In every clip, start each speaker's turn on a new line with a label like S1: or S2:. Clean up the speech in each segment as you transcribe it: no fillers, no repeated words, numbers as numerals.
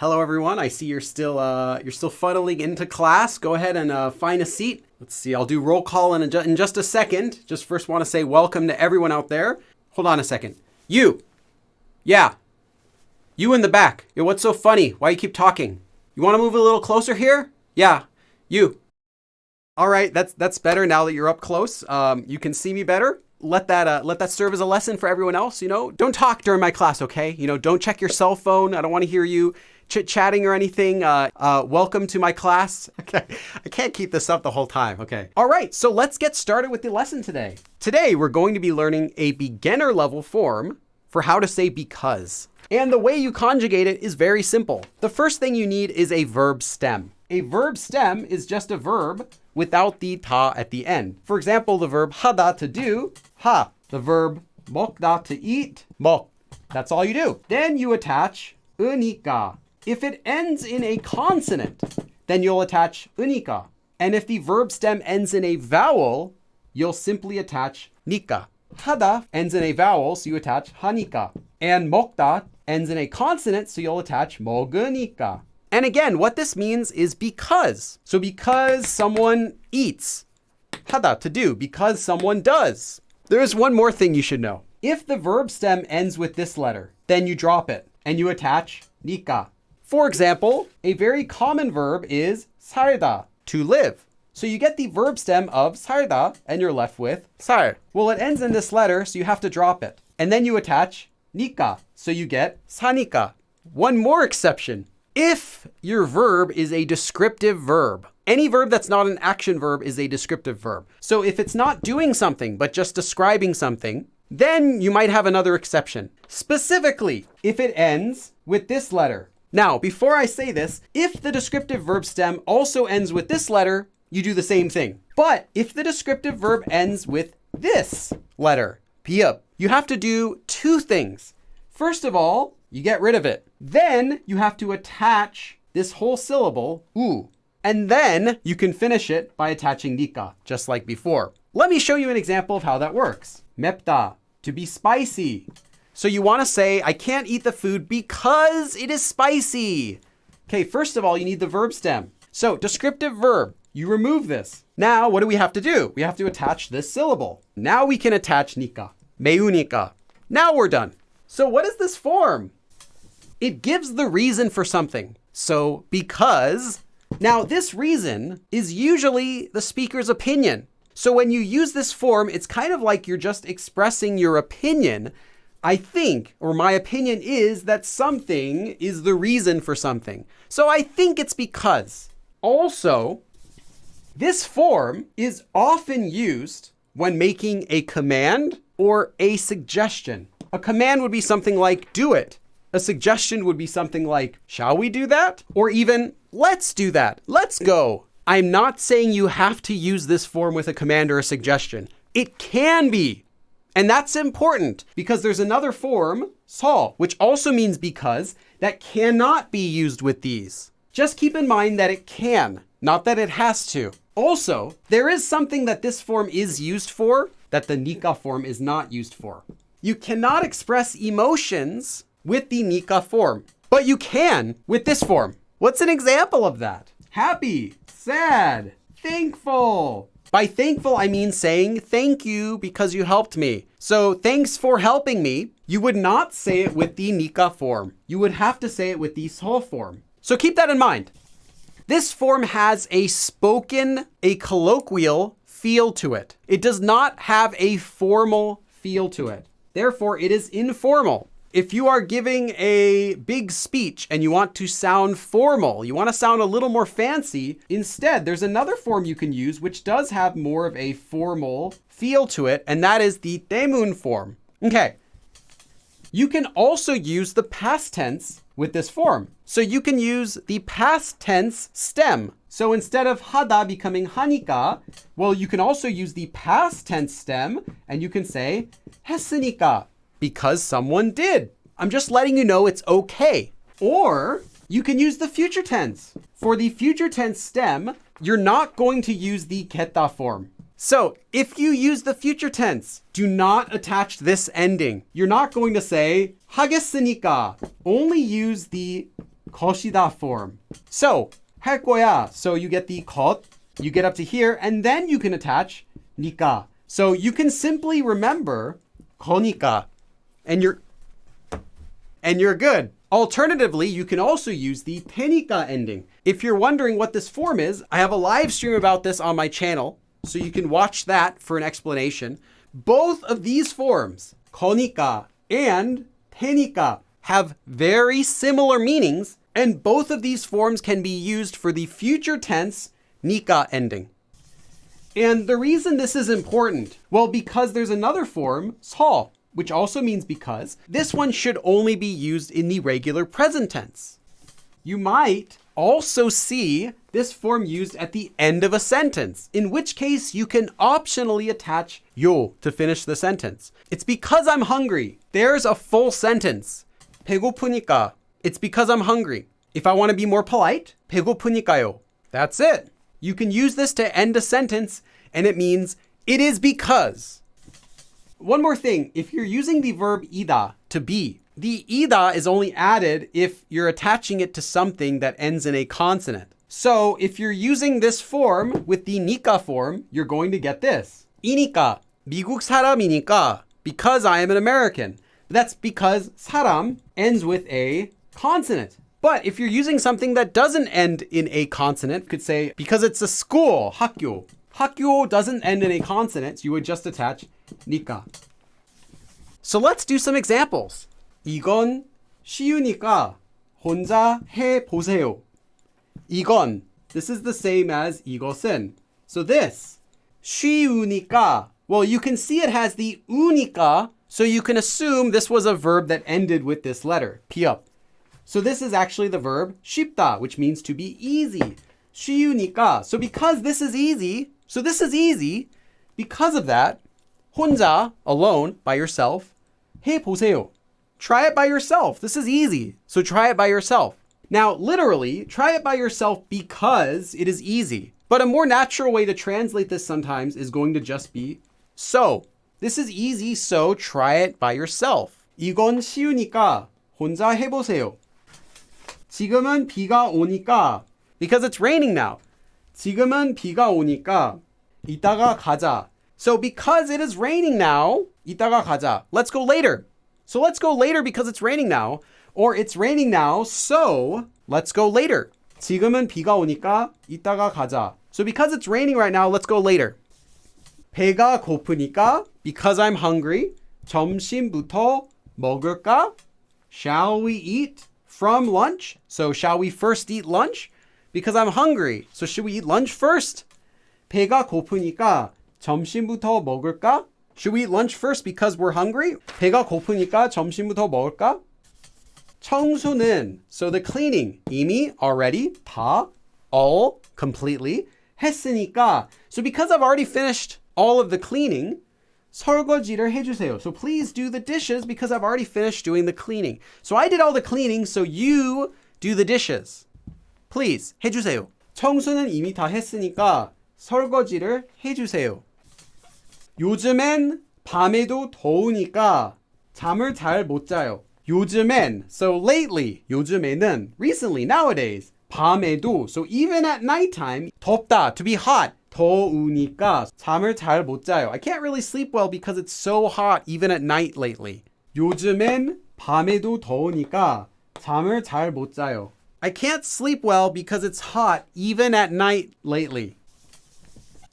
S1: Hello, everyone. I see you're still funneling into class. Go ahead and find a seat. Let's see. I'll do roll call in just a second. Just first want to say welcome to everyone out there. Hold on a second. You. Yeah. You in the back. Yeah, what's so funny? Why you keep talking? You want to move a little closer here? Yeah. You. All right. That's better now that you're up close. You can see me better. Let that serve as a lesson for everyone else. Don't talk during my class, okay? Don't check your cell phone. I don't want to hear you chit-chatting or anything. Welcome to my class. Okay, I can't keep this up the whole time. Okay. All right, so let's get started with the lesson today. Today, we're going to be learning a beginner level form for how to say because. And the way you conjugate it is very simple. The first thing you need is a verb stem. A verb stem is just a verb without the ta at the end. For example, the verb hada, to do, ha. The verb 먹다, to eat, 먹. That's all you do. Then you attach 으니까. If it ends in a consonant, then you'll attach 으니까. And if the verb stem ends in a vowel, you'll simply attach 니까. 하다 ends in a vowel, so you attach 하니까. And 먹다 ends in a consonant, so you'll attach 먹으니까. And again, what this means is because. So because someone eats, 하다, to do, because someone does. There is one more thing you should know. If the verb stem ends with this letter, then you drop it and you attach 니까. For example, a very common verb is 살다, to live. So you get the verb stem of 살다 and you're left with 살. Well, it ends in this letter, so you have to drop it. And then you attach 니까, so you get 사니까. One more exception. If your verb is a descriptive verb, any verb that's not an action verb is a descriptive verb. So if it's not doing something, but just describing something, then you might have another exception. Specifically, if it ends with this letter. Now, before I say this, if the descriptive verb stem also ends with this letter, you do the same thing. But if the descriptive verb ends with this letter, 비읍, you have to do two things. First of all, you get rid of it. Then you have to attach this whole syllable, u. And then you can finish it by attaching 니까, just like before. Let me show you an example of how that works. 맵다, to be spicy. So you want to say, I can't eat the food because it is spicy. Okay, first of all, you need the verb stem. So descriptive verb, you remove this. Now, what do we have to do? We have to attach this syllable. Now we can attach 니까, 매우니까. Now we're done. So what is this form? It gives the reason for something. So because, now this reason is usually the speaker's opinion. So when you use this form, it's kind of like you're just expressing your opinion. I think, or my opinion is that something is the reason for something. So I think it's because. Also, this form is often used when making a command or a suggestion. A command would be something like, do it. A suggestion would be something like, shall we do that? Or even, let's do that. Let's go. I'm not saying you have to use this form with a command or a suggestion. It can be. And that's important because there's another form, 서, which also means because, that cannot be used with these. Just keep in mind that it can, not that it has to. Also, there is something that this form is used for that the 니까 form is not used for. You cannot express emotions with the 니까 form, but you can with this form. What's an example of that? Happy, sad, thankful. By thankful, I mean saying thank you because you helped me. So thanks for helping me. You would not say it with the 니까 form. You would have to say it with the 서 form. So keep that in mind. This form has a spoken, a colloquial feel to it. It does not have a formal feel to it. Therefore, it is informal. If you are giving a big speech and you want to sound formal, you want to sound a little more fancy, instead, there's another form you can use which does have more of a formal feel to it, and that is the 때문 form. Okay. You can also use the past tense with this form. So you can use the past tense stem. So instead of 하다 becoming 하니까, well, you can also use the past tense stem and you can say 했으니까, because someone did. I'm just letting you know it's okay. Or you can use the future tense. For the future tense stem, you're not going to use the 겠다 form. So if you use the future tense, do not attach this ending. You're not going to say 하겠으니까. Only use the 것이다 form. So, 할 거야. So you get the 것, you get up to here, and then you can attach 니까. So you can simply remember 거니까, and you're good. Alternatively, you can also use the 테니까 ending. If you're wondering what this form is, I have a live stream about this on my channel, so you can watch that for an explanation. Both of these forms, 거니까 and 테니까, have very similar meanings, and both of these forms can be used for the future tense 니까 ending. And the reason this is important, well, because there's another form, 서, which also means because. This one should only be used in the regular present tense. You might also see this form used at the end of a sentence, in which case you can optionally attach 요 to finish the sentence. It's because I'm hungry. There's a full sentence. 배고프니까. It's because I'm hungry. If I want to be more polite, 배고프니까요. That's it. You can use this to end a sentence, and it means it is because. One more thing, if you're using the verb 이다 to be, the 이다 is only added if you're attaching it to something that ends in a consonant. So if you're using this form with the 니까 form, you're going to get this. 이니까, 미국 사람이니까, because I am an American. That's because 사람 ends with a consonant. But if you're using something that doesn't end in a consonant, you could say, because it's a school, 학교. 학교 doesn't end in a consonant, so you would just attach 니까. So let's do some examples. 이건 쉬우니까 혼자 해보세요. 이건, this is the same as 이것은. So this, 쉬우니까, well, you can see it has the 우니까, so you can assume this was a verb that ended with this letter, 피업. So this is actually the verb 쉽다, which means to be easy. 쉬우니까. So because this is easy, because of that, 혼자, alone, by yourself, 해보세요. Try it by yourself. This is easy. So try it by yourself. Now, literally, try it by yourself because it is easy. But a more natural way to translate this sometimes is going to just be so. This is easy, so try it by yourself. 이건 쉬우니까 혼자 해보세요. 지금은 비가 오니까, because it's raining now. 지금은 비가 오니까 이따가 가자. So because it is raining now, 이따가 가자. Let's go later. So let's go later because it's raining now. Or it's raining now, so let's go later. 지금은 비가 오니까 이따가 가자. So because it's raining right now, let's go later. 배가 고프니까, because I'm hungry, 점심부터 먹을까? Shall we eat from lunch? So shall we first eat lunch? Because I'm hungry. So should we eat lunch first? 배가 고프니까 점심부터 먹을까? Should we eat lunch first because we're hungry? 배가 고프니까 점심부터 먹을까? 청소는, so the cleaning, 이미, already, 다, all, completely, 했으니까, so because I've already finished all of the cleaning, 설거지를 해주세요. So please do the dishes because I've already finished doing the cleaning. So I did all the cleaning, so you do the dishes. Please, 해주세요. 청소는 이미 다 했으니까 설거지를 해주세요. 요즘엔 밤에도 더우니까 잠을 잘 못 자요. 요즘엔, so lately, 요즘에는, recently, nowadays, 밤에도, so even at nighttime, 덥다, to be hot, 더우니까 잠을 잘 못 자요. I can't really sleep well because it's so hot even at night lately. 요즘엔 밤에도 더우니까 잠을 잘 못 자요. I can't sleep well because it's hot even at night lately.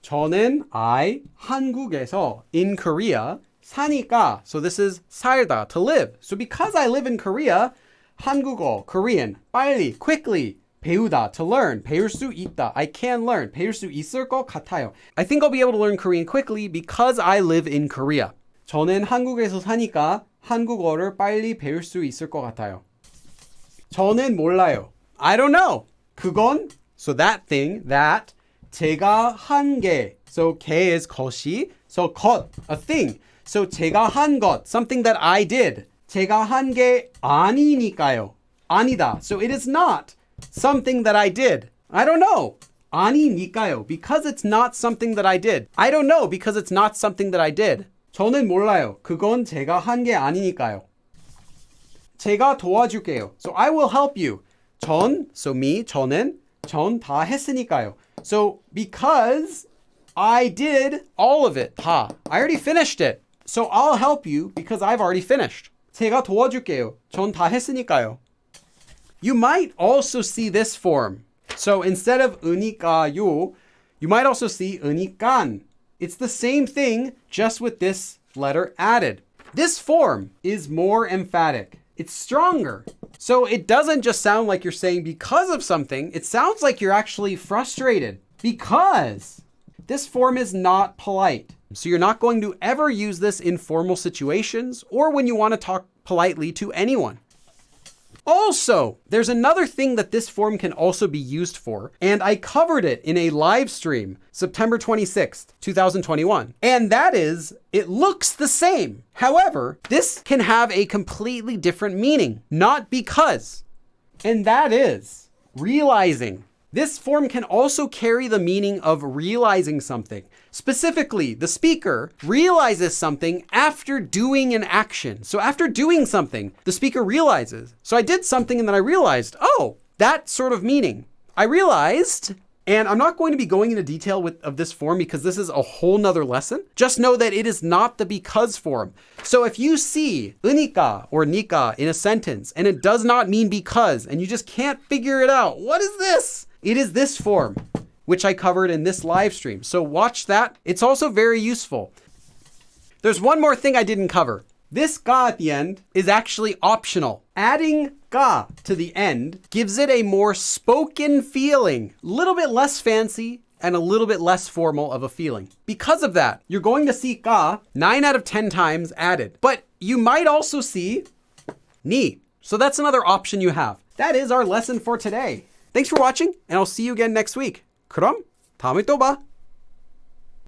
S1: 저는 I, 한국에서, in Korea, 사니까, so this is 살다, to live. So because I live in Korea, 한국어, Korean, 빨리, quickly, 배우다, to learn, 배울 수 있다, I can learn, 배울 수 있을 것 같아요. I think I'll be able to learn Korean quickly because I live in Korea. 저는 한국에서 사니까 한국어를 빨리 배울 수 있을 것 같아요. 저는 몰라요. I don't know. 그건, so that thing, that, 제가 한 게, so 개 is 것이, so 것, a thing. So 제가 한 것, something that I did. 제가 한 게 아니니까요. 아니다. So it is not something that I did. I don't know. 아니니까요. Because it's not something that I did. I don't know because it's not something that I did. 저는 몰라요. 그건 제가 한 게 아니니까요. 제가 도와줄게요. So I will help you. so me, 저는, 전 다 했으니까요. So because I did all of it, 다. I already finished it. So I'll help you because I've already finished. 제가 도와줄게요. 전 다 했으니까요. You might also see this form. So instead of 으니까요, you might also see 으니깐. It's the same thing, just with this letter added. This form is more emphatic. It's stronger. So it doesn't just sound like you're saying because of something. It sounds like you're actually frustrated because this form is not polite. So you're not going to ever use this in formal situations or when you want to talk politely to anyone. Also, there's another thing that this form can also be used for, and I covered it in a live stream, September 26th, 2021. And that is, it looks the same. However, this can have a completely different meaning, not because. And that is realizing. This form can also carry the meaning of realizing something. Specifically, the speaker realizes something after doing an action. So after doing something, the speaker realizes. So I did something and then I realized, oh, that sort of meaning. I realized, and I'm not going to be going into detail of this form because this is a whole nother lesson. Just know that it is not the because form. So if you see 으니까 or 니까 in a sentence and it does not mean because, and you just can't figure it out, what is this? It is this form, which I covered in this live stream. So watch that. It's also very useful. There's one more thing I didn't cover. This ga at the end is actually optional. Adding ga to the end gives it a more spoken feeling, a little bit less fancy and a little bit less formal of a feeling. Because of that, you're going to see ga 9 out of 10 times added, but you might also see ni. So that's another option you have. That is our lesson for today. Thanks for watching, and I'll see you again next week. 그럼 다음에 또 봐.